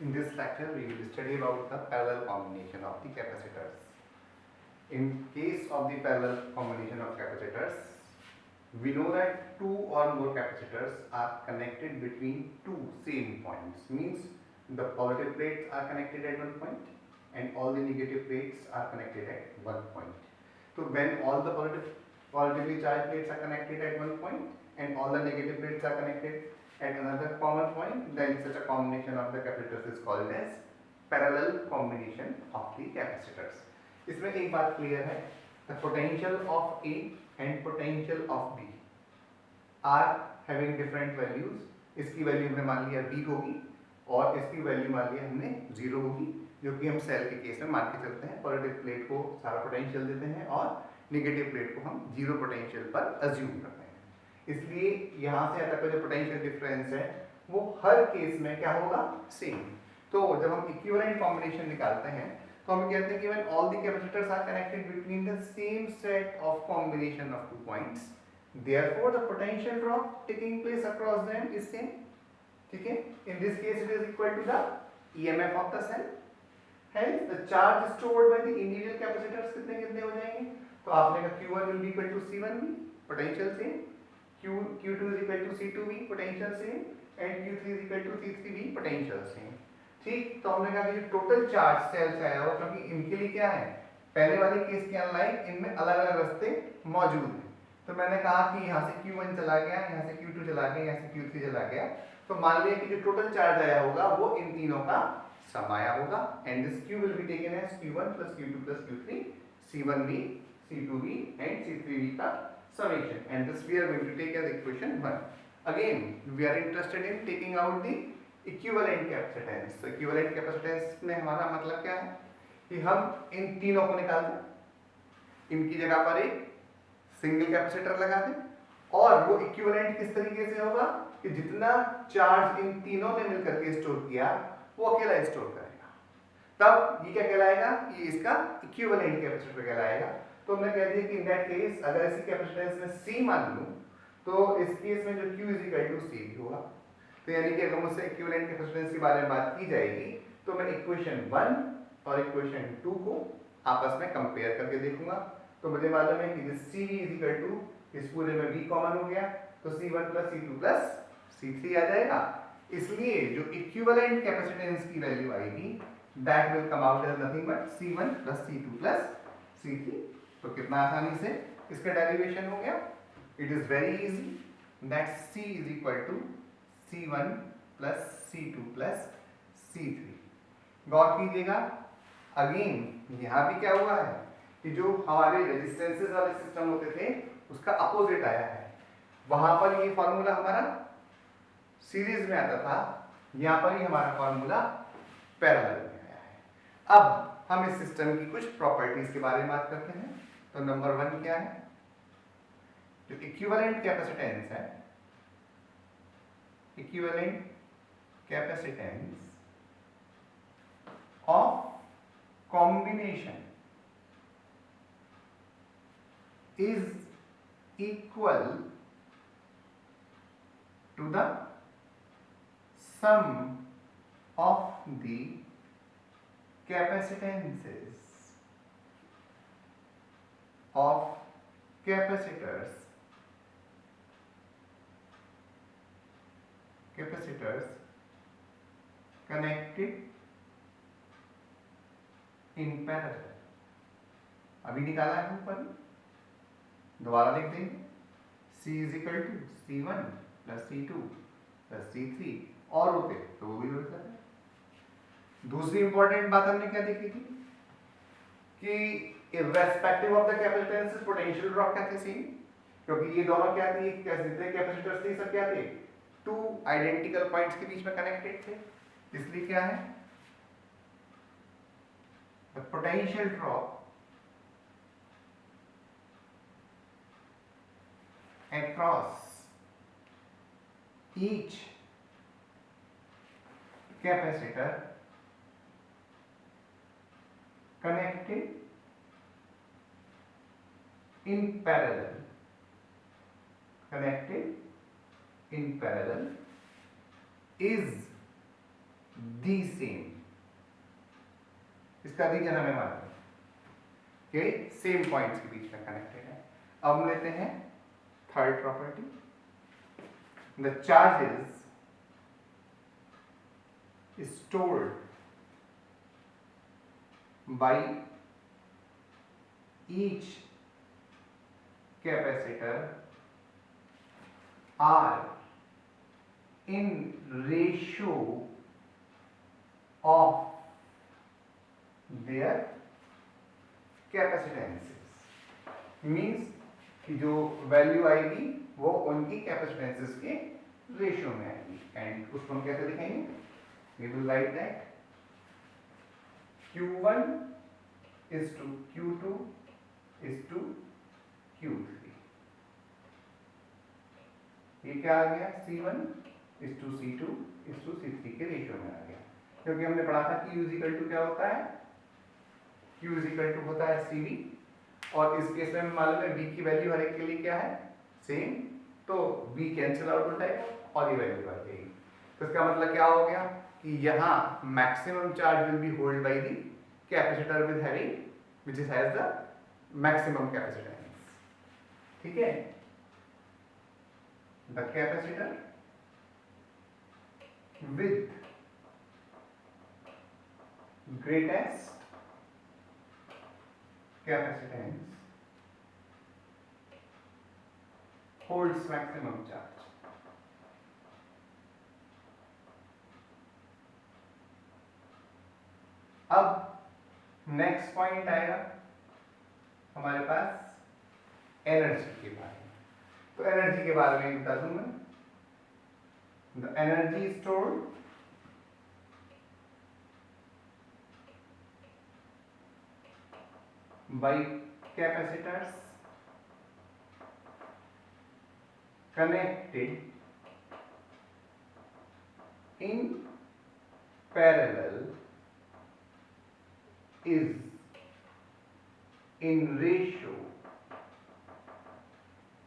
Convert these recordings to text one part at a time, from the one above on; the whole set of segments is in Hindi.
In this lecture, we will study about the parallel combination of the capacitors. In case of the parallel combination of capacitors, we know that two or more capacitors are connected between two same points. Means the positive plates are connected at one point and all the negative plates are connected at one point. So when all the positively charged plates are connected at one point and all the negative plates are connected at another common point, then such a combination of the capacitors is called as parallel combination of the capacitors. इसमें एक बात क्लियर है, the potential of A and potential of B are having different values. इसकी वैल्यू हमने मान लिया B होगी और इसकी वैल्यू मान लिया हमने 0 होगी, जो कि हम सेल के केस में मान के चलते हैं. पॉजिटिव प्लेट को सारा पोटेंशियल देते हैं और नेगेटिव प्लेट को हम जीरो पोटेंशियल पर अज्यूम करते हैं. इसलिए यहाँ से यहाँ तक का जो पोटेंशियल डिफरेंस है वो हर केस में क्या होगा, सेम. तो जब हम इक्विवेलेंट कॉम्बिनेशन निकालते हैं तो हम कहते हैं कि when all the capacitors are connected between the same set of combination of two points, therefore the potential drop taking place across them is same. ठीक है, in this case it is equal to the EMF of the cell. Hence the charge stored by the individual capacitors कितने कितने हो जाएंगे. तो आपने कहा Q1 will be equal to C1V, potential same, Q2 is equal to C2V, potential same, and Q3 is equal to C3V, potential same. ठीक, तो हमने कहा कि जो टोटल चार्ज सेल से आया हो, क्योंकि इनके लिए क्या है, पहले वाले केस के अनलाइक इनमें अलग अलग रास्ते मौजूद हैं. तो मैंने कहा कि यहाँ से Q1 चला गया, यहाँ से Q2 चला गया, यहाँ से Q3 चला गया, तो मान लिया कि जो टोटल चार्ज आया होगा वो इन तीनों का सम आया होगा. And this Q will be taken as Q1 plus Q2 plus Q3, C1V, C2V and C3V का summation, and this we are going to take as equation 1. Again we are interested in taking out the equivalent capacitance. So equivalent capacitance में हमारा मतलब क्या है कि हम इन तीनों को निकाल दें, इनकी जगह पर एक सिंगल कैपेसिटर लगा दें और वो इक्विवेलेंट किस तरीके से होगा कि जितना चार्ज इन तीनों ने मिलकर के स्टोर किया वो अकेला स्टोर करेगा. तब ये क्या कहलाएगा, ये इसका इक्विवेलेंट कैपेसिटर कहलाएगा. तो मैं कह दिया कि इन दैट केस अगर इसी कैपेसिटेंस में C मान लूं तो इस केस में जो Q is equal to C होगा. तो यानी कि अगर मुझसे इक्विवेलेंट कैपेसिटेंस के बारे में बात की जाएगी तो मैं इक्वेशन 1 और इक्वेशन 2 को आपस में कंपेयर करके देखूंगा. तो मुझे मालूम है कि CV इज इक्वल टू, इस पूरे में V कॉमन हो गया तो C1 plus C2 plus C3 आ जाएगा. इसलिए जो इक्विवेलेंट कैपेसिटेंस की वैल्यू आएगी that will come out as nothing but C1 plus C2 plus C3. तो कितना आसानी से इसका डेरिवेशन हो गया. It is very easy, that C is equal to C1 plus C2 plus C3. गौर कीजिएगा, अगेन यहाँ भी क्या हुआ है कि जो हमारे रेजिस्टेंसेस वाले सिस्टम होते थे उसका अपोजिट आया है. वहां पर ये फॉर्मूला हमारा सीरीज में आता था, यहाँ पर ही हमारा फॉर्मूला पैरेलल में आया है. अब हम इस सिस्टम की कुछ प्रॉपर्टीज के बारे में बात करते हैं. तो नंबर 1 क्या है, जो इक्विवेलेंट कैपेसिटेंस है, equivalent capacitance of combination is equal to the sum of the capacitances of capacitors connected in parallel. अभी निकाला है ऊपर, दोबारा लिख देंगे. C is equal to C1 plus C2 plus C3 और होते तो वो भी हो जाता है. दूसरी इंपॉर्टेंट बात हमने क्या देखी थी कि irrespective of the capacitance potential drop क्या थे सेम, क्योंकि ये दोनों क्या थे, जितने कैपेसिटर्स थे सब क्या थे, टू आइडेंटिकल पॉइंट्स के बीच में कनेक्टेड थे. इसलिए क्या है, the potential drop across each capacitor connected in parallel is the same, इसका रीजन हमें मालूम है कि सेम पॉइंट्स के बीच में कनेक्टेड है। अब हम लेते हैं third property, the charges stored by each capacitor are in ratio of their capacitances, means कि जो वैल्यू आएगी वो उनकी कैपेसिटेंसेस के रेशियो में आएगी। एंड उसको हम कैसे लिखेंगे? We will write that Q1 is to Q2 is to Q3। ये क्या आ गया? C1 is to C2 is to C3 के रेशियो में आ गया, क्योंकि हमने पढ़ा था Q is equal to क्या होता है? Q is equal to होता है CV, और इस केस में हमें मालूम है V की वैल्यू हर एक के लिए क्या है? सेम, तो V कैंसिल आउट हो जाएगा और ये वैल्यू आ जाएगी। तो इसका मतलब क्या हो गया कि यहाँ maximum charge will be hold by the capacitor with having which is has the maximum capacitance. ठीक है, the capacitor with greatest capacitance holds maximum charge. अब नेक्स्ट पॉइंट आएगा हमारे पास एनर्जी के बारे में। तो एनर्जी के बारे में बता दूं मैं, the energy stored bye capacitors connected in parallel is in ratio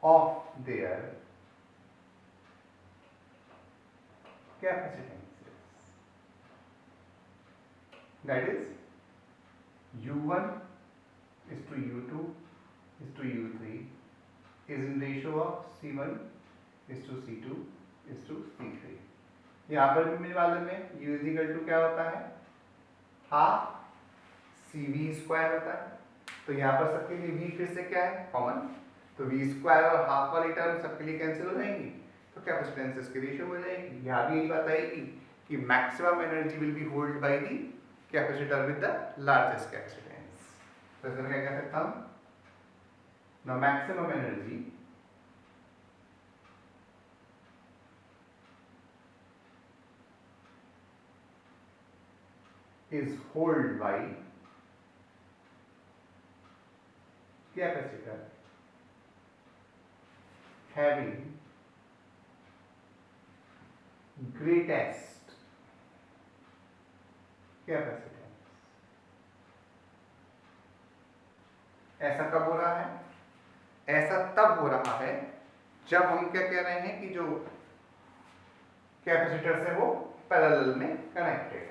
of their capacitances, that is U1 is to U2 is to U3 is in ratio of C1 is to C2 is to C3। यहाँ पर भी मेरे वाले में U is equal to क्या होता है? हाफ CV स्क्वायर होता है। तो यहाँ पर सबके लिए V फिर से क्या है? कॉमन। तो V स्क्वायर और हाफ वाली टर्म सबके लिए कैंसिल हो जाएंगी, तो कैपेसिटेंसेस की रेशियो हो जाएगी। यहाँ भी यही बात आएगी कि maximum energy will be hold by the capacitor with the largest capacitance. तो इसमें क्या कह सकता हूँ? The maximum energy is held by capacitor having greatest capacitance। ऐसा कब हो रहा है? ऐसा तब हो रहा है जब हम क्या कह रहे हैं कि जो कैपेसिटर से वो पैरेलल में कनेक्टेड है।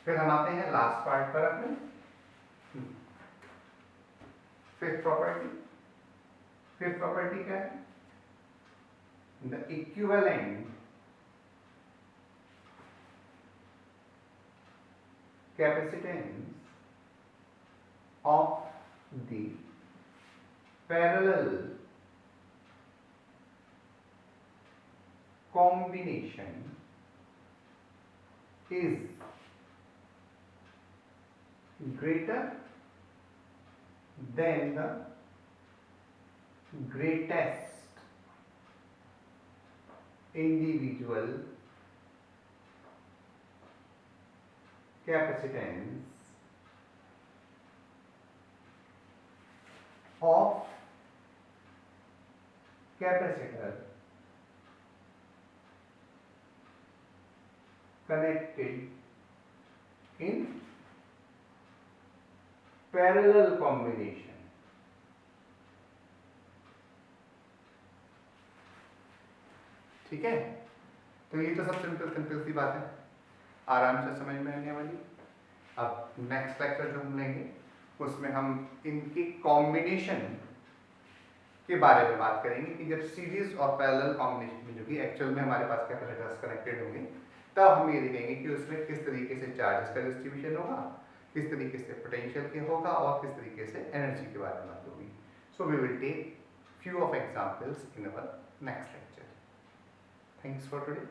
फिर हम आते हैं लास्ट पार्ट पर अपने फिफ्थ प्रॉपर्टी। फिफ्थ प्रॉपर्टी क्या है? The equivalent capacitance of the parallel combination is greater than the greatest individual capacitance of capacitor connected in parallel combination। ठीक है, तो ये तो सब सिंपल सी बात है, आराम से समझ में आने वाली। अब नेक्स्ट लेक्चर जो हम लेंगे उसमें हम इनके कॉम्बिनेशन के बारे में बात करेंगे कि जब सीरीज और पैरेलल कॉम्बिनेशन में जो कि एक्चुअल में हमारे पास कैपेसिटर्स कनेक्टेड होंगे, तब हम ये देखेंगे कि उसमें किस तरीके से चार्जेस का डिस्ट्रीब्यूशन होगा, किस तरीके से पोटेंशियल के होगा और किस तरीके से एनर्जी के बारे में बात होगी। So we will take few of examples in our next lecture. Thanks for today.